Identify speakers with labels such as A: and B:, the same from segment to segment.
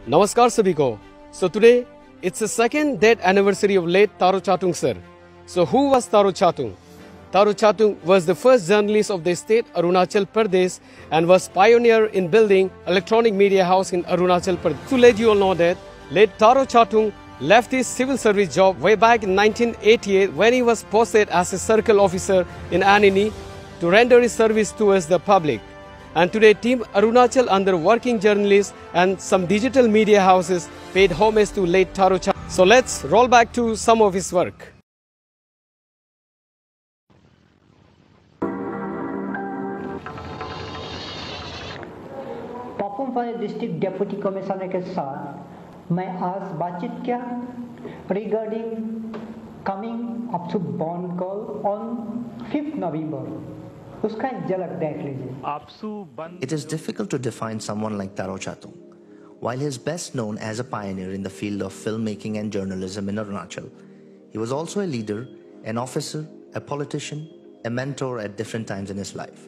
A: Namaskar सभी को. So today it's the second death anniversary of late Tharo Chatung sir. So who was Tharo Chatung? Tharo Chatung was the first journalist of the state Arunachal Pradesh and was pioneer in building electronic media house in Arunachal Pradesh. To let you all know that late Tharo Chatung left his civil service job way back in 1988 when he was posted as a circle officer in Anini to render his service towards the public. And today Team Arunachal under working journalists and some digital media houses paid homage to late Tharo Chatung. So let's roll back to some of his work.
B: Papum district deputy commissioner के साथ मैं आज बातचीत किया regarding coming up to bond call on 5 November. उसका एक झलक देख लीजिए.
C: It is difficult to define someone like Tharo Chatung. While he is best known as a pioneer in the field of filmmaking and journalism in Arunachal, he was also a leader, an officer, a politician, a mentor at different times in his life.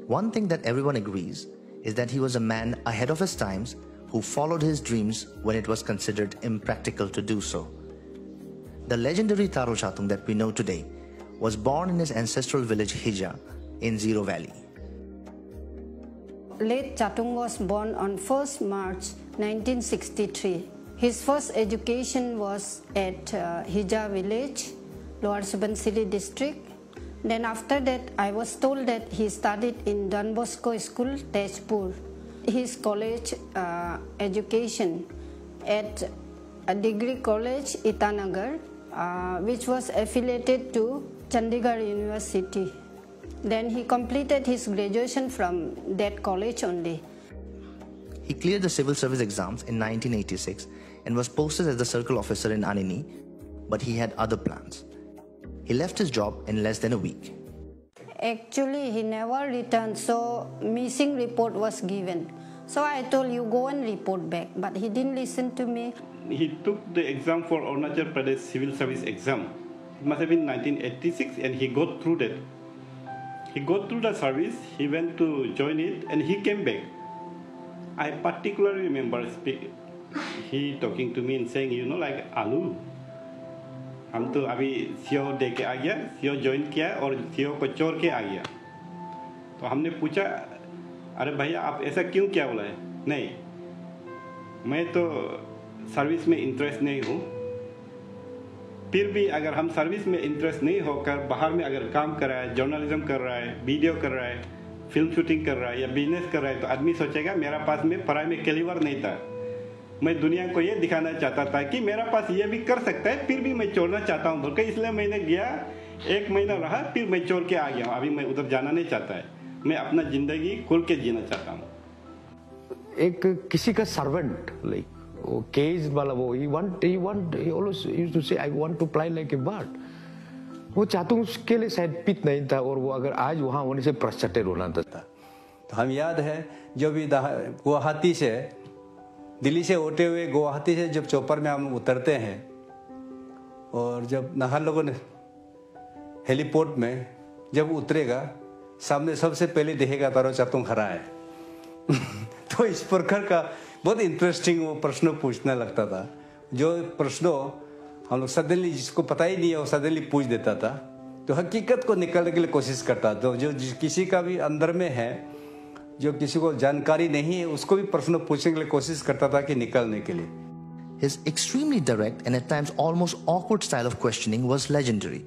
C: One thing that everyone agrees is that he was a man ahead of his times who followed his dreams when it was considered impractical to do so. The legendary Tharo Chatung that we know today was born in his ancestral village Hija in Zero Valley.
D: Late Chatung was born on 1st March 1963. His first education was at Hija village, Lower Subansiri district. Then after that, I was told that he studied in Don Bosco School, Tezpur. His college education at a degree college, Itanagar, which was affiliated to Chandigarh University. Then he completed his graduation from that college only.
C: He cleared the civil service exams in 1986 and was posted as the circle officer in Anini, but he had other plans. He left his job in less than a week.
D: Actually, he never returned, so missing report was given. So I told you go and report back, but he didn't listen to me.
E: He took the exam for Arunachal Pradesh civil service exam. It must have been 1986 and he got through that. He got through the service, he went to join it and he came back. I particularly remember he talking to me and saying, you know, like, Alu, हम तो अभी CO दे के आ गया, CO join किया और CO को छोड़ के आ गया. तो हमने पूछा, अरे भैया आप ऐसा क्यों क्या बोला है? नहीं, मैं तो सर्विस में इंटरेस्ट नहीं हूँ. फिर भी अगर हम सर्विस में इंटरेस्ट नहीं होकर बाहर में अगर काम कर रहा है, जर्नलिज्म कर रहा है, वीडियो कर रहा है, फिल्म शूटिंग कर रहा है या बिजनेस कर रहा है, तो आदमी सोचेगा मेरा पास में पढ़ाई में कैलिबर नहीं था. मैं दुनिया को ये दिखाना चाहता था कि मेरा पास ये भी कर सकता है, फिर भी मैं छोड़ना चाहता हूँ बोलकर, इसलिए मैंने गया, 1 महीना रहा, फिर मैं छोड़ के आ गया. अभी मैं उधर जाना नहीं चाहता है, मैं अपना जिंदगी खुल के जीना चाहता हूँ.
F: एक किसी का सर्वेंट लाइक वो केज वाला वो he always used to say I want to fly like a bird. वो चातुंग उसके लिए शायद पित नहीं था और वो अगर आज वहाँ होने से प्रश्चटेर होना था.
G: तो हम याद है जो भी गुवाहाटी से दिल्ली से होते हुए गुवाहाटी से जब चौपर में हम उतरते हैं और जब नाहर लोगों ने हेलीपोर्ट में जब उतरेगा सामने सबसे पहले देखेगा तारो चातुंग खड़ा है. तो इस प्रकार का बहुत इंटरेस्टिंग वो प्रश्न पूछने लगता था, जो प्रश्नों हम लोग सडनली जिसको पता ही नहीं है वो सडनली पूछ देता था. तो हकीकत को निकालने के लिए कोशिश करता था. तो जो किसी का भी अंदर में है, जो किसी को जानकारी नहीं है, उसको भी प्रश्न पूछने के लिए कोशिश करता था कि निकालने के लिए.
C: His extremely direct and at times almost awkward style of questioning was legendary.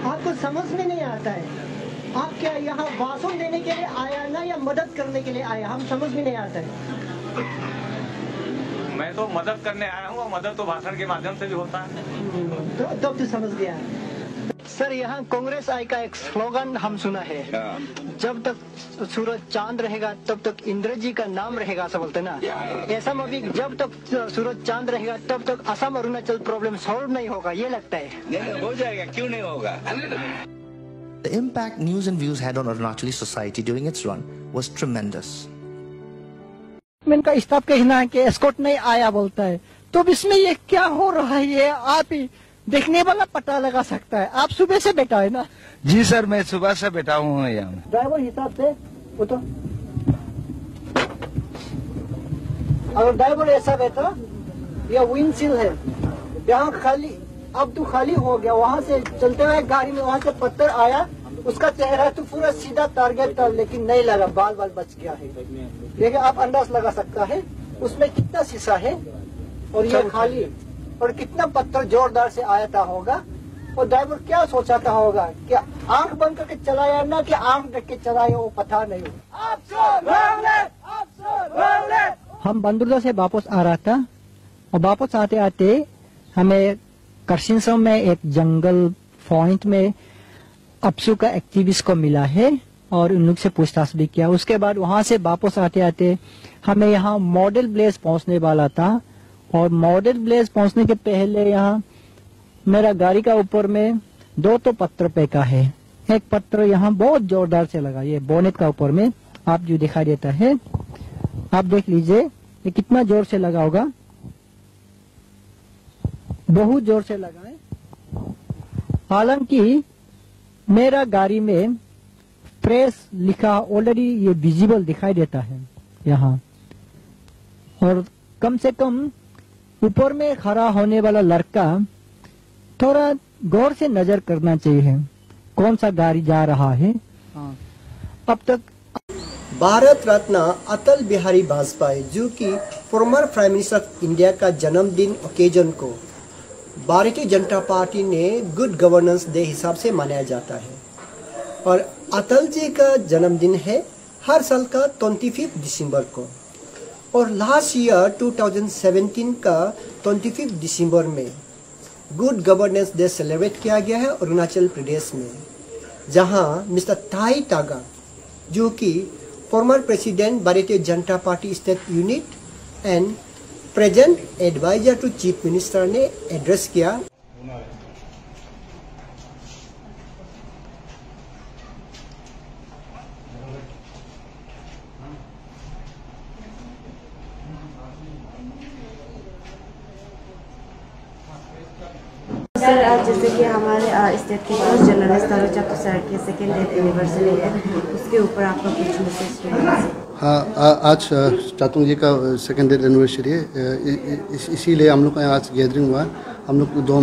B: आपको समझ में नहीं आता है आप क्या यहाँ भाषण देने के लिए आया ना या मदद करने के लिए आया, हम समझ में नहीं आता है.
H: मैं तो मदद करने आया हूँ और मदद तो भाषण के माध्यम से भी होता है.
B: तो तू समझ गया. सर यहाँ कांग्रेस आई का एक स्लोगन हम सुना है, जब तक सूरज चांद रहेगा तब तक इंद्र जी का नाम रहेगा, ऐसा बोलते ना. ऐसा में भी जब तक सूरज चांद रहेगा तब तक असम अरुणाचल प्रॉब्लम सॉल्व नहीं होगा, ये लगता है.
H: नहीं हो जाएगा, क्यों नहीं होगा.
C: The impact News and Views had on Arunachali society during its run was tremendous.
B: इनका स्टाफ कहना है कि एस्कॉर्ट नहीं आया बोलता है, तो इसमें ये क्या हो रहा है ये आप ही देखने वाला पता लगा सकता है. आप सुबह से बैठा है ना?
I: जी सर, मैं सुबह से बैठा हूँ यहाँ.
B: ड्राइवर हिसाब से वो तो अगर ड्राइवर ऐसा रहता, यह विंडशील्ड है, यहाँ खाली, अब तो खाली हो गया, वहाँ से चलते हुए गाड़ी में वहाँ से पत्थर आया, उसका चेहरा तो पूरा सीधा टारगेट था, लेकिन नहीं लगा, बाल बाल बच गया है। देखिए आप अंदाज लगा सकता है उसमें कितना शीशा है और ये खाली, और कितना पत्थर जोरदार से आया था होगा। और ड्राइवर क्या सोचाता होगा कि आंख बंद करके चलाया ना कि आंख ढक के चलाया, वो पता नहीं। हम बंदुरदा से वापस आ रहा था और वापस आते आते हमें करसिनसम में एक जंगल पॉइंट में अपसू का एक्टिविस्ट को मिला है और उन लोग से पूछताछ भी किया। उसके बाद वहां से वापस आते आते हमें यहाँ मॉडल ब्लेस पहुंचने वाला था और मॉडल ब्लेस पहुंचने के पहले यहाँ मेरा गाड़ी का ऊपर में 2 तो पत्थर फेंका है। एक पत्थर यहाँ बहुत जोरदार से लगा, ये बोनेट का ऊपर में आप जो दिखाई देता है, आप देख लीजिए ये कितना जोर से लगा होगा, बहुत जोर से लगा है। हालांकि मेरा गाड़ी में प्रेस लिखा ऑलरेडी ये विजिबल दिखाई देता है यहाँ, और कम से कम ऊपर में खड़ा होने वाला लड़का थोड़ा गौर से नजर करना चाहिए कौन सा गाड़ी जा रहा है। अब तक
J: भारत रत्न अटल बिहारी वाजपेयी जो कि former prime minister of India का जन्मदिन ओकेजन को भारतीय जनता पार्टी ने गुड गवर्नेंस डे हिसाब से मनाया जाता है। और अटल जी का जन्मदिन है हर साल का 25 दिसंबर को, और लास्ट ईयर 2017 का 25 दिसंबर में गुड गवर्नेंस डे सेलिब्रेट किया गया है अरुणाचल प्रदेश में, जहां मिस्टर ताई तागा जो कि farmer president Bharatiya Janata Party state unit and present advisor to chief minister ने एड्रेस किया।
K: सर, आज जैसे कि हमारे स्टेट के first journalist Taro Chatung sir की सेकेंड डेथ एनिवर्सरी है, उसके ऊपर आपका कुछ मैसेज है?
L: हाँ, आज चातुंग जी का सेकेंड डेथ एनिवर्सरी है, इसीलिए हम लोग का आज गैदरिंग हुआ। हम लोग 2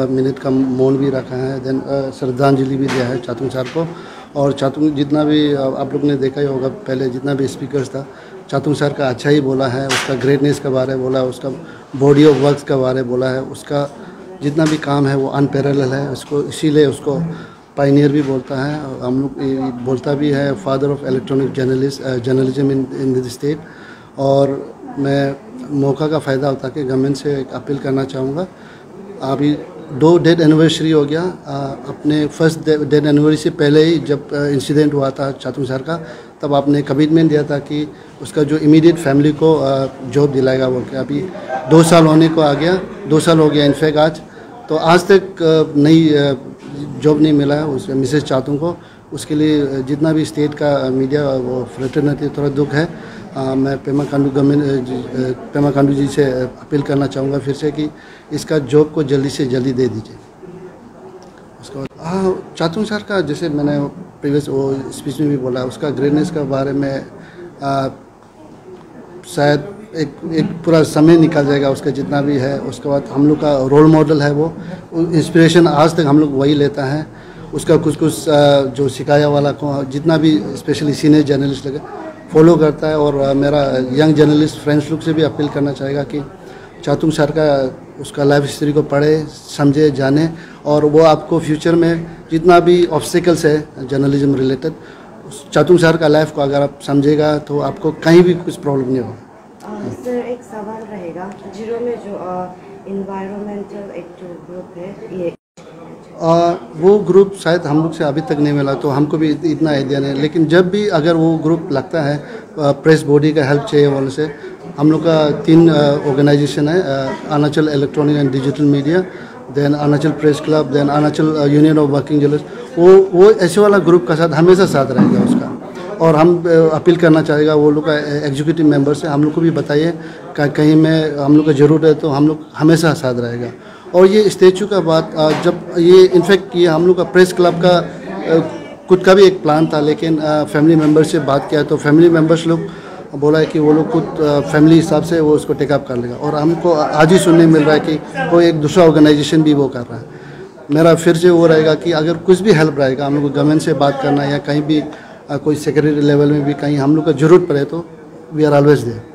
L: मिनट का मौन भी रखा है, देन श्रद्धांजलि भी दिया है चातुंग सर को। और चातुंग जितना भी आप लोग ने देखा ही होगा, पहले जितना भी स्पीकर्स था चातुंग सर का अच्छा ही बोला है, उसका ग्रेटनेस के बारे में बोला है, उसका बॉडी ऑफ वर्क के बारे में बोला है, उसका जितना भी काम है वो अनपैरेलल है, उसको इसीलिए उसको पायनियर भी बोलता है। हम लोग बोलता भी है father of electronic journalism in the state. और मैं मौका का फ़ायदा होता कि गवर्नमेंट से एक अपील करना चाहूँगा। अभी 2 डेथ एनिवर्सरी हो गया, अपने फर्स्ट डेथ एनिवर्सरी से पहले ही जब इंसिडेंट हुआ था चातुंग सर का, तब आपने कमिटमेंट दिया था कि उसका जो इमीडिएट फैमिली को जॉब दिलाएगा बोल के। अभी 2 साल होने को आ गया, 2 साल हो गया इनफैक्ट आज, तो आज तक नई जॉब नहीं मिला है उस मिसेस चातुंग को। उसके लिए जितना भी स्टेट का मीडिया वो फ्रेटर्निटी थोड़ा दुख है। मैं पेमा खांडू जी से अपील करना चाहूँगा फिर से कि इसका जॉब को जल्दी से जल्दी दे दीजिए। उसके बाद चातुंग सर का, जैसे मैंने प्रीवियस वो स्पीच में भी बोला, उसका ग्रेटनेस के बारे में शायद एक पूरा समय निकल जाएगा उसका जितना भी है। उसके बाद हम लोग का रोल मॉडल है वो, इंस्पिरेशन आज तक हम लोग वही लेता है। उसका कुछ जो सिखाया वाला को जितना भी स्पेशली सीनियर जर्नलिस्ट लगे फॉलो करता है। और मेरा यंग जर्नलिस्ट फ्रेंड्स लोग से भी अपील करना चाहेगा कि चातुंग सर का उसका लाइफ हिस्ट्री को पढ़े, समझे, जाने, और वो आपको फ्यूचर में जितना भी ऑब्स्टिकल्स है जर्नलिज्म रिलेटेड, चातुंग सर का लाइफ को अगर आप समझेगा तो आपको कहीं भी कुछ प्रॉब्लम नहीं होगा।
K: सर, एक सवाल रहेगा, जीरो में जो एनवायरमेंटल एक जो ग्रुप है, ये
L: वो ग्रुप शायद हम लोग से अभी तक नहीं मिला, तो हमको भी इतना आइडिया नहीं। लेकिन जब भी अगर वो ग्रुप लगता है, प्रेस बॉडी का हेल्प चाहिए वाले से, हम लोग का 3 ऑर्गेनाइजेशन है, Arunachal electronic and digital media, then Arunachal press club, then Arunachal union of working journalist. वो ऐसे वाला ग्रुप का साथ हमेशा साथ रहेगा उसका। और हम अपील करना चाहेगा वो लोग का एग्जीक्यूटिव मेंबर से, हम लोग को भी बताइए कहीं में हम लोग का ज़रूरत है तो हम लोग हमेशा साथ रहेगा। और ये स्टैचू का बात, जब ये इनफैक्ट ये हम लोग का प्रेस क्लब का खुद का भी एक प्लान था, लेकिन फैमिली मेम्बर से बात किया तो फैमिली मेम्बर्स लोग बोला है कि वो लोग खुद फैमिली हिसाब से वो उसको टेकअप कर लेगा। और हमको आज ही सुनने मिल रहा है कि कोई एक दूसरा ऑर्गेनाइजेशन भी वो कर रहा है। मेरा फिर से वो रहेगा कि अगर कुछ भी हेल्प रहेगा हम लोग को गवर्नमेंट से बात करना या कहीं भी कोई सेक्रेटरी लेवल में भी कहीं हम लोग को ज़रूरत पड़े तो वी आर ऑलवेज देयर।